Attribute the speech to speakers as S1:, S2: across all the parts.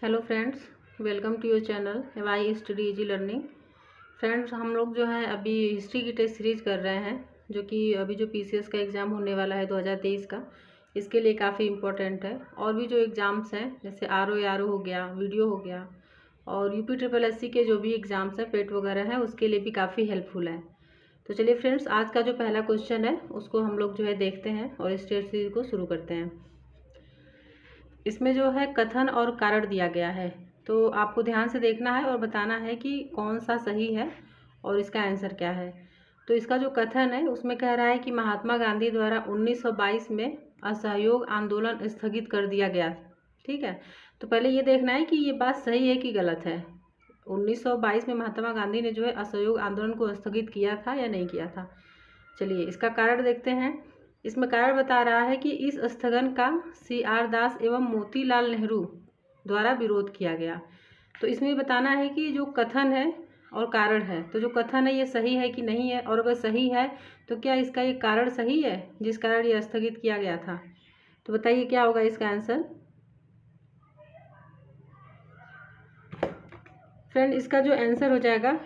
S1: Hello friends, welcome to your channel Y study easy learning. Friends, हम लोग जो है अभी हिस्ट्री की टेस्ट सीरीज कर रहे हैं, जो कि अभी जो पीसीएस का एग्ज़ाम होने वाला है 2023 का, इसके लिए काफ़ी इम्पोर्टेंट है। और भी जो एग्ज़ाम्स हैं जैसे आरओ हो गया, वीडियो हो गया, और यूपी ट्रिपल एससी के जो भी एग्ज़ाम्स हैं पेट वगैरह हैं, उसके लिए भी काफ़ी हेल्पफुल है। तो चलिए फ्रेंड्स, आज का जो पहला क्वेश्चन है उसको हम लोग जो है देखते हैं और इस टेस्ट सीरीज को शुरू करते हैं। इसमें जो है कथन और कारण दिया गया है, तो आपको ध्यान से देखना है और बताना है कि कौन सा सही है और इसका आंसर क्या है। तो इसका जो कथन है उसमें कह रहा है कि महात्मा गांधी द्वारा 1922 में असहयोग आंदोलन स्थगित कर दिया गया। ठीक है, तो पहले ये देखना है कि ये बात सही है कि गलत है। 1922 में महात्मा गांधी ने जो है असहयोग आंदोलन को स्थगित किया था या नहीं किया था। चलिए इसका कारण देखते हैं। इसमें कारण बता रहा है कि इस स्थगन का CR दास एवं मोतीलाल नेहरू द्वारा विरोध किया गया। तो इसमें बताना है कि जो कथन है और कारण है, तो जो कथन है ये सही है कि नहीं है, और अगर सही है तो क्या इसका ये कारण सही है जिस कारण ये स्थगित किया गया था। तो बताइए क्या होगा इसका आंसर। फ्रेंड, इसका जो आंसर हो जाएगा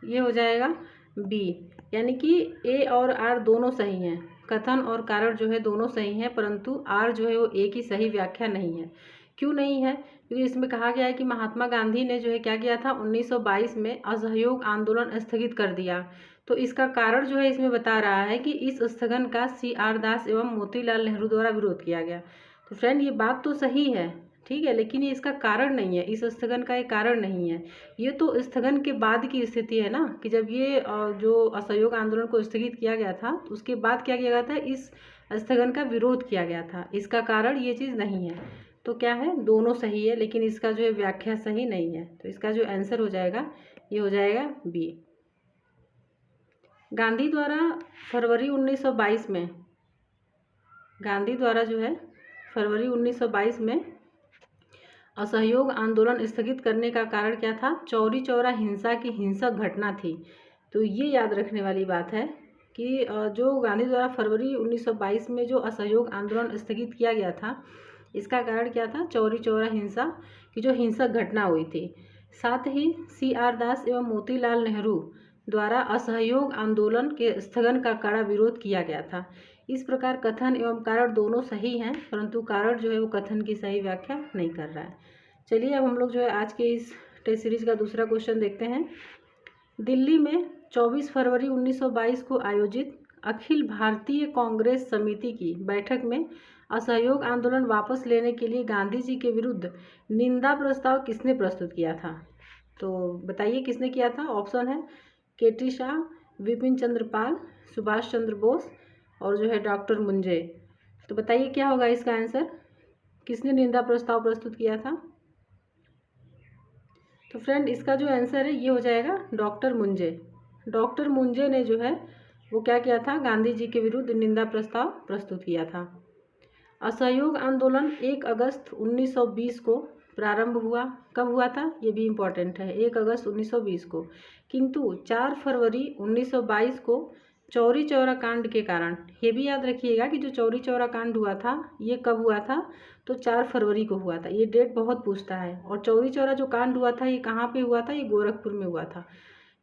S1: ये हो जाएगा बी, यानी कि ए और आर दोनों सही हैं। कथन और कारण जो है दोनों सही हैं, परंतु आर जो है वो ए की सही व्याख्या नहीं है। क्यों नहीं है? क्योंकि इसमें कहा गया है कि महात्मा गांधी ने जो है क्या किया था, 1922 में असहयोग आंदोलन स्थगित कर दिया। तो इसका कारण जो है इसमें बता रहा है कि इस स्थगन का CR दास एवं मोतीलाल नेहरू द्वारा विरोध किया गया। तो फ्रेंड, ये बात तो सही है, ठीक है, लेकिन ये इसका कारण नहीं है, इस स्थगन का एक कारण नहीं है। ये तो स्थगन के बाद की स्थिति है ना, कि जब ये जो असहयोग आंदोलन को स्थगित किया गया था तो उसके बाद क्या किया गया था, इस स्थगन का विरोध किया गया था। इसका कारण ये चीज़ नहीं है। तो क्या है, दोनों सही है, लेकिन इसका जो है व्याख्या सही नहीं है। तो इसका जो आंसर हो जाएगा ये हो जाएगा बी। गांधी द्वारा फरवरी 1922 में, गांधी द्वारा जो है फरवरी 1922 में असहयोग आंदोलन स्थगित करने का कारण क्या था? चौरी चौरा हिंसा की हिंसक घटना थी। तो ये याद रखने वाली बात है कि जो गांधी द्वारा फरवरी 1922 में जो असहयोग आंदोलन स्थगित किया गया था, इसका कारण क्या था? चौरी चौरा हिंसा की जो हिंसक घटना हुई थी। साथ ही CR दास एवं मोतीलाल नेहरू द्वारा असहयोग आंदोलन के स्थगन का कड़ा विरोध किया गया था। इस प्रकार कथन एवं कारण दोनों सही हैं, परंतु कारण जो है वो कथन की सही व्याख्या नहीं कर रहा है। चलिए अब हम लोग जो है आज के इस टेस्ट सीरीज का दूसरा क्वेश्चन देखते हैं। दिल्ली में 24 फरवरी 1922 को आयोजित अखिल भारतीय कांग्रेस समिति की बैठक में असहयोग आंदोलन वापस लेने के लिए गांधी जी के विरुद्ध निंदा प्रस्ताव किसने प्रस्तुत किया था? तो बताइए किसने किया था। ऑप्शन है KT शाह, विपिन चंद्र पाल, सुभाष चंद्र बोस और जो है डॉक्टर मुंजे। तो बताइए क्या होगा इसका आंसर, किसने निंदा प्रस्ताव प्रस्तुत किया था। तो फ्रेंड, इसका जो आंसर है ये हो जाएगा डॉक्टर मुंजे। डॉक्टर मुंजे ने जो है वो क्या किया था, गांधी जी के विरुद्ध निंदा प्रस्ताव प्रस्तुत किया था। असहयोग आंदोलन 1 अगस्त 1920 को प्रारंभ हुआ। कब हुआ था ये भी इम्पोर्टेंट है, 1 अगस्त 1920 को, किंतु 4 फरवरी 1922 को चौरी चौरा कांड के कारण, ये भी याद रखिएगा कि जो चौरी चौरा कांड हुआ था ये कब हुआ था, तो 4 फरवरी को हुआ था। ये डेट बहुत पूछता है। और चौरी चौरा जो कांड हुआ था ये कहाँ पे हुआ था, ये गोरखपुर में हुआ था,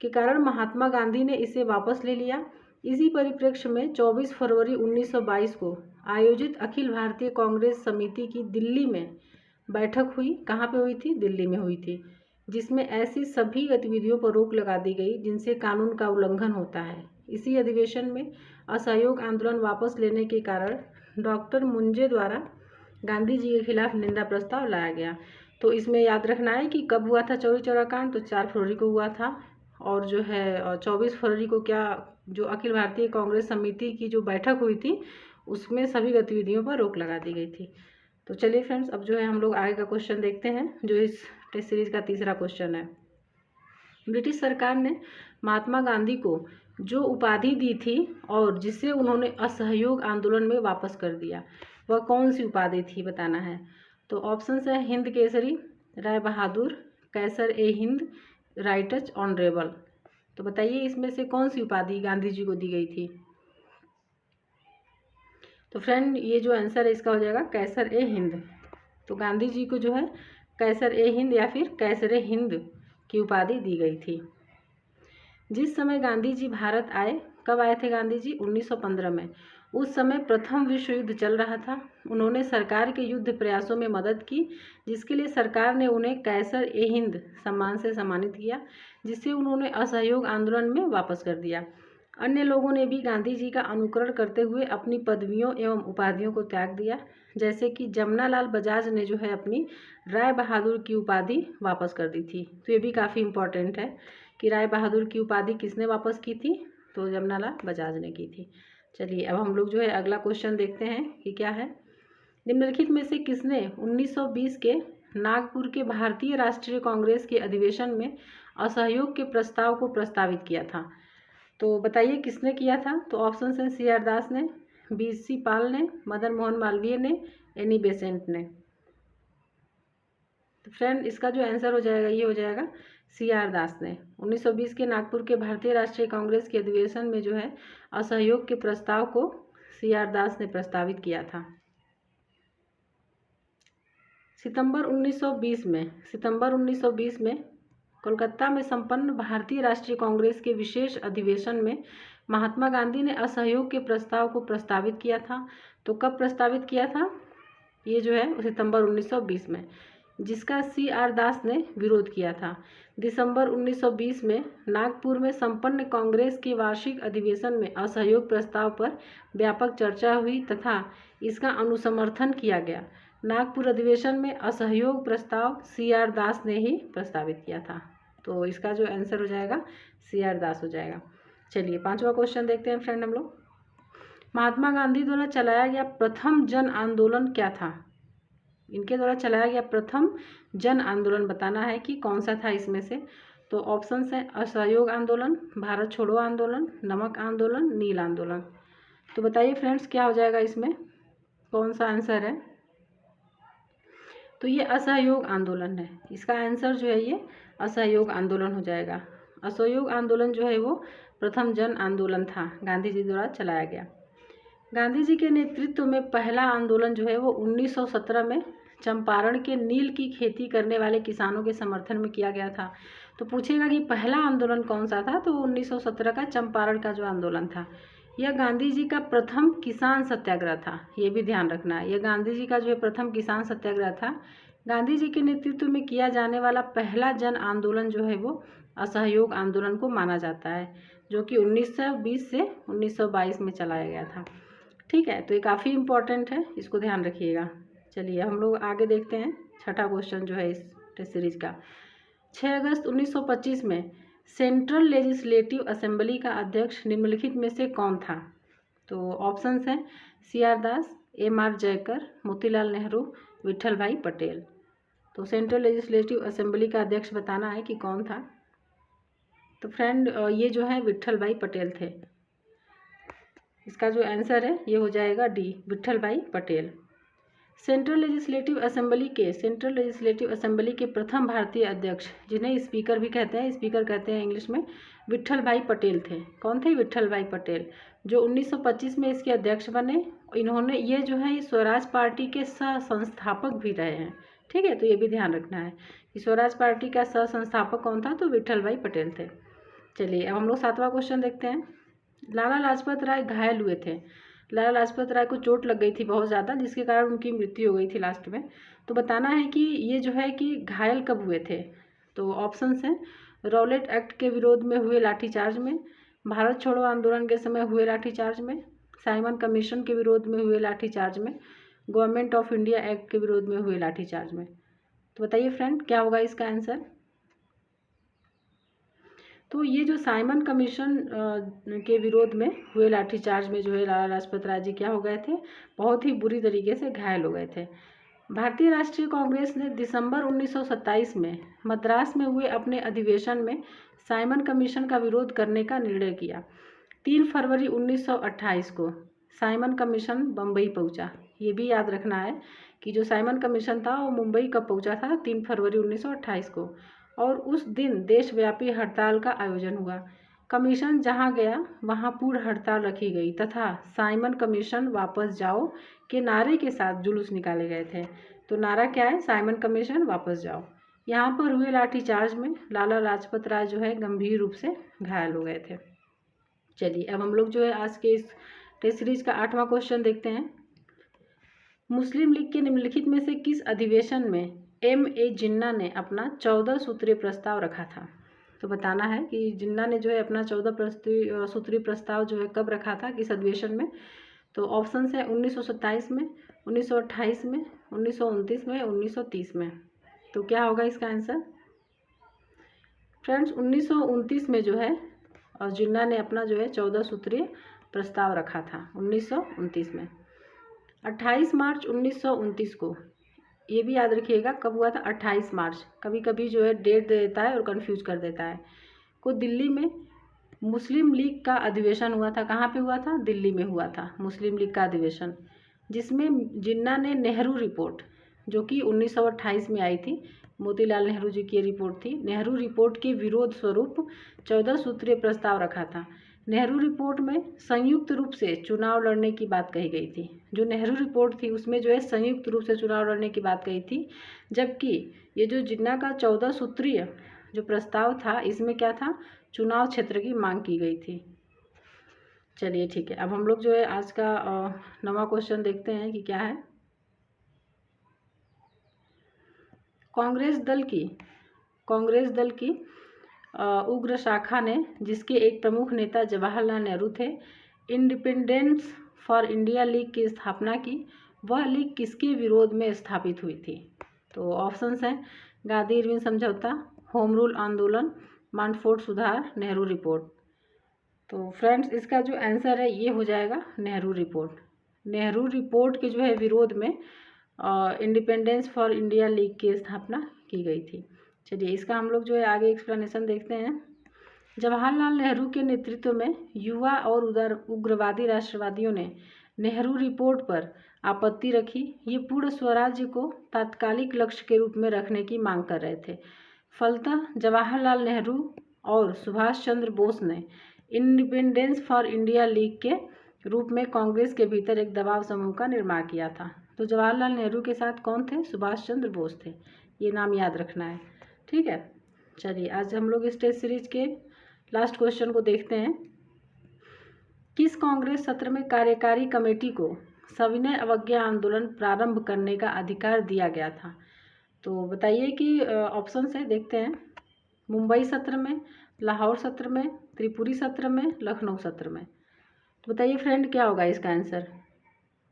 S1: के कारण महात्मा गांधी ने इसे वापस ले लिया। इसी परिप्रेक्ष्य में 24 फरवरी 1922 को आयोजित अखिल भारतीय कांग्रेस समिति की दिल्ली में बैठक हुई। कहाँ पे हुई थी? दिल्ली में हुई थी, जिसमें ऐसी सभी गतिविधियों पर रोक लगा दी गई जिनसे कानून का उल्लंघन होता है। इसी अधिवेशन में असहयोग आंदोलन वापस लेने के कारण डॉक्टर मुंजे द्वारा गांधी जी के खिलाफ निंदा प्रस्ताव लाया गया। तो इसमें याद रखना है कि कब हुआ था चौरी चौरा कांड, तो 4 फरवरी को हुआ था। और जो है 24 फरवरी को क्या, जो अखिल भारतीय कांग्रेस समिति की जो बैठक हुई थी उसमें सभी गतिविधियों पर रोक लगा दी गई थी। तो चलिए फ्रेंड्स, अब जो है हम लोग आगे का क्वेश्चन देखते हैं, जो इस टेस्ट सीरीज का तीसरा क्वेश्चन है। ब्रिटिश सरकार ने महात्मा गांधी को जो उपाधि दी थी और जिसे उन्होंने असहयोग आंदोलन में वापस कर दिया, वह कौन सी उपाधि थी बताना है। तो ऑप्शंस है हिंद केसरी, राय बहादुर, कैसर ए हिंद, राइटच ऑनरेबल। तो बताइए इसमें से कौन सी उपाधि गांधी जी को दी गई थी। तो फ्रेंड, ये जो आंसर है इसका हो जाएगा कैसर ए हिंद। तो गांधी जी को जो है कैसर ए हिंद या फिर कैसर हिंद की उपाधि दी गई थी। जिस समय गांधी जी भारत आए, कब आए थे गांधी जी? 1915 में। उस समय प्रथम विश्व युद्ध चल रहा था। उन्होंने सरकार के युद्ध प्रयासों में मदद की, जिसके लिए सरकार ने उन्हें कैसर ए हिंद सम्मान से सम्मानित किया, जिसे उन्होंने असहयोग आंदोलन में वापस कर दिया। अन्य लोगों ने भी गांधी जी का अनुकरण करते हुए अपनी पदवियों एवं उपाधियों को त्याग दिया, जैसे कि जमनालाल बजाज ने जो है अपनी राय बहादुर की उपाधि वापस कर दी थी। तो ये भी काफ़ी इम्पोर्टेंट है कि राय बहादुर की उपाधि किसने वापस की थी? तो जमनालाल बजाज ने की थी। चलिए अब हम लोग जो है अगला क्वेश्चन देखते हैं कि क्या है। निम्नलिखित में से किसने 1920 के नागपुर के भारतीय राष्ट्रीय कांग्रेस के अधिवेशन में असहयोग के प्रस्ताव को प्रस्तावित किया था? तो बताइए किसने किया था? तो ऑप्शन हैं सी आर दास ने, BC पाल ने, मदन मोहन मालवीय ने, एनी बेसेंट ने। तो फ्रेंड इसका जो आंसर हो जाएगा ये हो जाएगा सी आर दास ने। 1920 के नागपुर के भारतीय राष्ट्रीय कांग्रेस के अधिवेशन में जो है असहयोग के प्रस्ताव को सी आर दास ने प्रस्तावित किया था। सितंबर 1920 में कोलकाता में संपन्न भारतीय राष्ट्रीय कांग्रेस के विशेष अधिवेशन में महात्मा गांधी ने असहयोग के प्रस्ताव को प्रस्तावित किया था। तो कब प्रस्तावित किया था? ये जो है सितंबर 1920 में, जिसका सी आर दास ने विरोध किया था। दिसंबर 1920 में नागपुर में संपन्न कांग्रेस के वार्षिक अधिवेशन में असहयोग प्रस्ताव पर व्यापक चर्चा हुई तथा इसका अनुसमर्थन किया गया। नागपुर अधिवेशन में असहयोग प्रस्ताव सी आर दास ने ही प्रस्तावित किया था। तो इसका जो आंसर हो जाएगा सी आर दास हो जाएगा। चलिए 5वां क्वेश्चन देखते हैं फ्रेंड हम लोग। महात्मा गांधी द्वारा चलाया गया प्रथम जन आंदोलन क्या था? इनके द्वारा चलाया गया प्रथम जन आंदोलन बताना है कि कौन सा था इसमें से। तो ऑप्शंस हैं असहयोग आंदोलन, भारत छोड़ो आंदोलन, नमक आंदोलन, नील आंदोलन। तो बताइए फ्रेंड्स क्या हो जाएगा इसमें, कौन सा आंसर है? तो ये असहयोग आंदोलन है। इसका आंसर जो है ये असहयोग आंदोलन हो जाएगा। असहयोग आंदोलन जो है वो प्रथम जन आंदोलन था, गांधी जी द्वारा चलाया गया। गांधी जी के नेतृत्व में पहला आंदोलन जो है वो 1917 में चंपारण के नील की खेती करने वाले किसानों के समर्थन में किया गया था। तो पूछेगा कि पहला आंदोलन कौन सा था? तो 1917 का चंपारण का जो आंदोलन था, यह गांधी जी का प्रथम किसान सत्याग्रह था। ये भी ध्यान रखना है, यह गांधी जी का जो है प्रथम किसान सत्याग्रह था। गांधी जी के नेतृत्व में किया जाने वाला पहला जन आंदोलन जो है वो असहयोग आंदोलन को माना जाता है, जो कि 1920 से 1922 में चलाया गया था। ठीक है, तो ये काफ़ी इम्पोर्टेंट है, इसको ध्यान रखिएगा। चलिए हम लोग आगे देखते हैं। 6ठा क्वेश्चन जो है इस टेस्ट सीरीज का। 6 अगस्त 1925 में सेंट्रल लेजिस्लेटिव असेंबली का अध्यक्ष निम्नलिखित में से कौन था? तो ऑप्शंस हैं सी आर दास, MR जयकर, मोतीलाल नेहरू, विट्ठल भाई पटेल। तो सेंट्रल लेजिस्लेटिव असेंबली का अध्यक्ष बताना है कि कौन था। तो फ्रेंड ये जो है विट्ठल भाई पटेल थे। इसका जो आंसर है ये हो जाएगा डी, विट्ठल भाई पटेल। सेंट्रल लेजिस्लेटिव असेंबली के प्रथम भारतीय अध्यक्ष, जिन्हें स्पीकर भी कहते हैं, स्पीकर कहते हैं इंग्लिश में, विट्ठल भाई पटेल थे। कौन थे? विट्ठल भाई पटेल, जो 1925 में इसके अध्यक्ष बने। इन्होंने ये जो है स्वराज पार्टी के सह संस्थापक भी रहे हैं। ठीक है, तो ये भी ध्यान रखना है कि स्वराज पार्टी का सह संस्थापक कौन था? तो विट्ठल भाई पटेल थे। चलिए अब हम लोग 7वां क्वेश्चन देखते हैं। लाला लाजपत राय घायल हुए थे। लाला लाजपत राय को चोट लग गई थी बहुत ज़्यादा, जिसके कारण उनकी मृत्यु हो गई थी लास्ट में। तो बताना है कि ये जो है कि घायल कब हुए थे। तो ऑप्शंस हैं रॉलेट एक्ट के विरोध में हुए लाठीचार्ज में, भारत छोड़ो आंदोलन के समय हुए लाठीचार्ज में, साइमन कमीशन के विरोध में हुए लाठीचार्ज में, गवर्नमेंट ऑफ इंडिया एक्ट के विरोध में हुए लाठीचार्ज में। तो बताइए फ्रेंड क्या होगा इसका आंसर। तो ये जो साइमन कमीशन के विरोध में हुए लाठीचार्ज में जो है लाला लाजपत राय जी क्या हो गए थे? बहुत ही बुरी तरीके से घायल हो गए थे। भारतीय राष्ट्रीय कांग्रेस ने दिसंबर 1927 में मद्रास में हुए अपने अधिवेशन में साइमन कमीशन का विरोध करने का निर्णय किया। 3 फरवरी 1928 को साइमन कमीशन बम्बई पहुंचा। ये भी याद रखना है कि जो साइमन कमीशन था वो मुंबई कब पहुंचा था? 3 फरवरी 1928 को। और उस दिन देशव्यापी हड़ताल का आयोजन हुआ। कमीशन जहां गया वहां पूर्ण हड़ताल रखी गई तथा साइमन कमीशन वापस जाओ के नारे के साथ जुलूस निकाले गए थे। तो नारा क्या है? साइमन कमीशन वापस जाओ। यहाँ पर हुए लाठीचार्ज में लाला लाजपत राय जो है गंभीर रूप से घायल हो गए थे। चलिए अब हम लोग जो है आज के इस टेस्ट सीरीज का 8वां क्वेश्चन देखते हैं। मुस्लिम लीग के निम्नलिखित में से किस अधिवेशन में M.A. जिन्ना ने अपना 14 सूत्रीय प्रस्ताव रखा था? तो बताना है कि जिन्ना ने जो है अपना 14 सूत्रीय प्रस्ताव जो है कब रखा था, किस अधिवेशन में। तो ऑप्शन है 1927 में, 1928 में, 1929 में, 1930 में। तो क्या होगा इसका आंसर? फ्रेंड्स 1929 में जो है और जिन्ना ने अपना जो है 14 सूत्रीय प्रस्ताव रखा था 1929 में। 28 मार्च 1929 को, ये भी याद रखिएगा कब हुआ था, 28 मार्च। कभी कभी जो है डेट दे देता है और कंफ्यूज कर देता है। को दिल्ली में मुस्लिम लीग का अधिवेशन हुआ था। कहाँ पे हुआ था? दिल्ली में हुआ था मुस्लिम लीग का अधिवेशन, जिसमें जिन्ना ने नेहरू रिपोर्ट, जो कि 1928 में आई थी, मोतीलाल नेहरू जी की ये रिपोर्ट थी, नेहरू रिपोर्ट के विरोध स्वरूप 14 सूत्रीय प्रस्ताव रखा था। नेहरू रिपोर्ट में संयुक्त रूप से चुनाव लड़ने की बात कही गई थी। जो नेहरू रिपोर्ट थी उसमें जो है संयुक्त रूप से चुनाव लड़ने की बात कही थी, जबकि ये जो जिन्ना का 14 सूत्रीय जो प्रस्ताव था इसमें क्या था? चुनाव क्षेत्र की मांग की गई थी। चलिए ठीक है, अब हम लोग जो है आज का 9वां क्वेश्चन देखते हैं कि क्या है। कांग्रेस दल की उग्र शाखा ने, जिसके एक प्रमुख नेता जवाहरलाल नेहरू थे, इंडिपेंडेंस फॉर इंडिया लीग की स्थापना की। वह लीग किसके विरोध में स्थापित हुई थी? तो ऑप्शंस हैं गांधी इरविन समझौता, होम रूल आंदोलन, मानफोर्ड सुधार, नेहरू रिपोर्ट। तो फ्रेंड्स इसका जो आंसर है ये हो जाएगा नेहरू रिपोर्ट। नेहरू रिपोर्ट के जो है विरोध में इंडिपेंडेंस फॉर इंडिया लीग की स्थापना की गई थी। चलिए इसका हम लोग जो है आगे एक्सप्लेनेशन देखते हैं। जवाहरलाल नेहरू के नेतृत्व में युवा और उग्रवादी राष्ट्रवादियों ने नेहरू रिपोर्ट पर आपत्ति रखी। ये पूर्ण स्वराज्य को तात्कालिक लक्ष्य के रूप में रखने की मांग कर रहे थे। फलतः जवाहरलाल नेहरू और सुभाष चंद्र बोस ने इंडिपेंडेंस फॉर इंडिया लीग के रूप में कांग्रेस के भीतर एक दबाव समूह का निर्माण किया था। तो जवाहरलाल नेहरू के साथ कौन थे? सुभाष चंद्र बोस थे। ये नाम याद रखना है, ठीक है। चलिए आज हम लोग इस टेस्ट सीरीज के लास्ट क्वेश्चन को देखते हैं। किस कांग्रेस सत्र में कार्यकारी कमेटी को सविनय अवज्ञा आंदोलन प्रारंभ करने का अधिकार दिया गया था? तो बताइए कि ऑप्शन से देखते हैं। मुंबई सत्र में, लाहौर सत्र में, त्रिपुरी सत्र में, लखनऊ सत्र में। तो बताइए फ्रेंड क्या होगा इसका आंसर?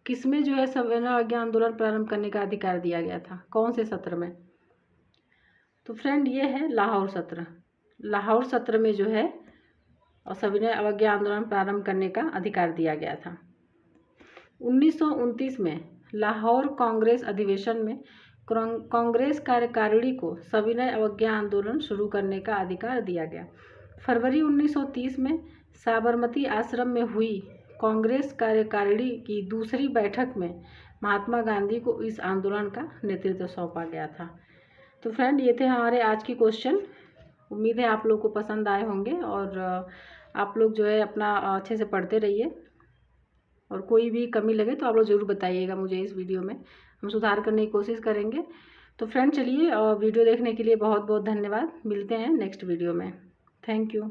S1: किसमें जो है सविनय अवज्ञा आंदोलन प्रारंभ करने का अधिकार दिया गया था? कौन से सत्र में? तो फ्रेंड ये है लाहौर सत्र। लाहौर सत्र में जो है सविनय अवज्ञा आंदोलन प्रारंभ करने का अधिकार दिया गया था। 1929 में लाहौर कांग्रेस अधिवेशन में कांग्रेस कार्यकारिणी को सविनय अवज्ञा आंदोलन शुरू करने का अधिकार दिया गया। फरवरी 1930 में साबरमती आश्रम में हुई कांग्रेस कार्यकारिणी की दूसरी बैठक में महात्मा गांधी को इस आंदोलन का नेतृत्व सौंपा गया था। तो फ्रेंड ये थे हमारे आज के क्वेश्चन। उम्मीद है आप लोग को पसंद आए होंगे और आप लोग जो है अपना अच्छे से पढ़ते रहिए और कोई भी कमी लगे तो आप लोग ज़रूर बताइएगा मुझे इस वीडियो में, हम सुधार करने की कोशिश करेंगे। तो फ्रेंड चलिए वीडियो देखने के लिए बहुत बहुत धन्यवाद। मिलते हैं नेक्स्ट वीडियो में। Thank you.